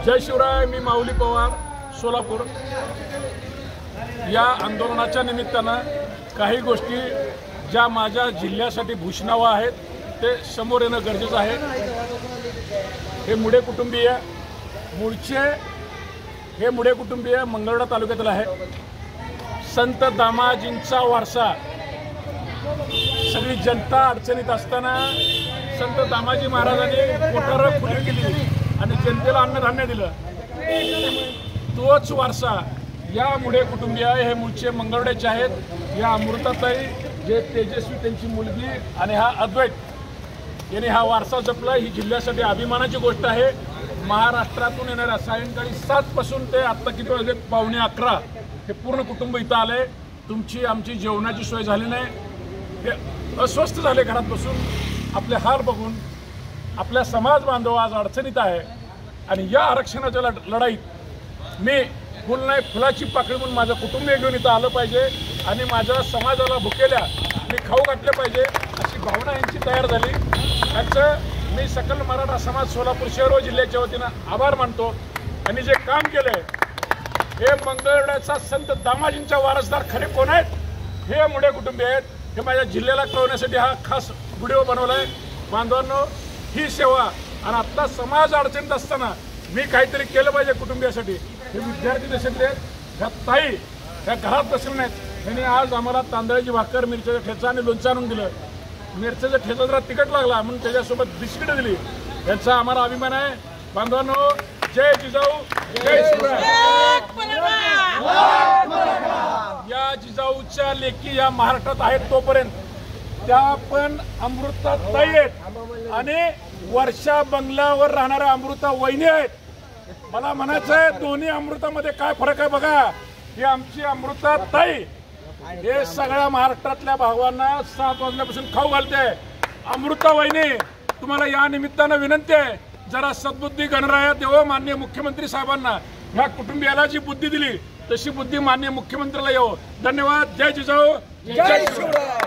जय शिवराय। मी माऊली पवार, सोलापूर। या आंदोलनाच्या निमित्तानं काही गोष्टी ज्या माझ्या जिल्ह्यासाठी भूषणावं आहेत ते समोर येणं गरजेचं आहे। हे मुडे कुटुंबीय हे मुडे कुटुंबीय मंगळवेढा तालुक्यातील आहे। संत दामाजींचा वारसा, सगळी जनता अडचणीत असताना संत दामाजी महाराजांनी कोठारं खुली केली आणि जनतेला अन्नधान्य दिलं। तोच वारसा या मुडे कुटुंबीय हे मूळचे मंगळवेढ्याचे आहेत। या अमृताताई जे तेजस्वी त्यांची मुलगी आणि हा अद्वैत यांनी हा वारसा जपला। ही जिल्ह्यासाठी अभिमानाची गोष्ट आहे। महाराष्ट्रातून येणाऱ्या सायंकाळी 7 पासून ते आता किती वाजले 11:15 हे पूर्ण कुटुंब इथं आले। तुमची आमची जेवणाची सोय झाली नाही, हे अस्वस्थ झाले घरात बसून आपले हाल बघून। आपल्या समाज बांधव आज अडचणीत आहे आणि या आरक्षणाच्या लढाईत मी फुल नाही फुलाची पाकळी म्हणून माझं कुटुंब घेऊन इथं आलं पाहिजे आणि माझ्या समाजाला भुकेल्या मी खाऊ घातले पाहिजे अशी भावना यांची तयार झाली। त्याचं मी सकल मराठा समाज सोलापूर शहर व जिल्ह्याच्या वतीनं आभार मानतो। आणि जे काम केलंय हे मंगळवेढ्याचा संत दामाजींच्या वारसदार खरे कोण आहेत हे मुडे कुटुंबीय आहेत, हे माझ्या जिल्ह्याला कळवण्यासाठी हा खास व्हिडिओ बनवलाय। बांधवांनो, ही सेवा आणि आत्ता समाज अडचणीत असताना मी काहीतरी केलं पाहिजे कुटुंबियासाठी। हे विद्यार्थी देशातले ह्या ताई ह्या घरात बसले नाहीत, त्यांनी आज आम्हाला तांदळाची भाकर, मिरच्याचा ठेचा आणि लोणचं आणून दिलं। मिरच्याचा ठेचा जरा तिखट लागला म्हणून त्याच्यासोबत बिस्किट दिली। यांचा आम्हाला अभिमान आहे। बांधवांनो, जय जिजाऊ, जय शिवराय। या जिजाऊच्या लेकी या महाराष्ट्रात आहेत तोपर्यंत त्या पण अमृताताई आहेत आणि वर्षा बंगल्यावर राहणाऱ्या अमृता वहिनी आहेत। मला म्हणायचं आहे दोन्ही अमृतामध्ये काय फरक आहे बघा। ही आमची अमृताताई हे सगळ्या महाराष्ट्रातल्या भावांना 7 वाजल्यापासून खाऊ घालते। अमृता वहिनी, तुम्हाला या निमित्तानं विनंती आहे, जरा सद्बुद्धी गणराया देव। माननीय मुख्यमंत्री साहेबांना ह्या कुटुंबियाला जी बुद्धी दिली तशी बुद्धी माननीय मुख्यमंत्र्याला येवो। धन्यवाद। जय जिजाऊ, जय शिवराय।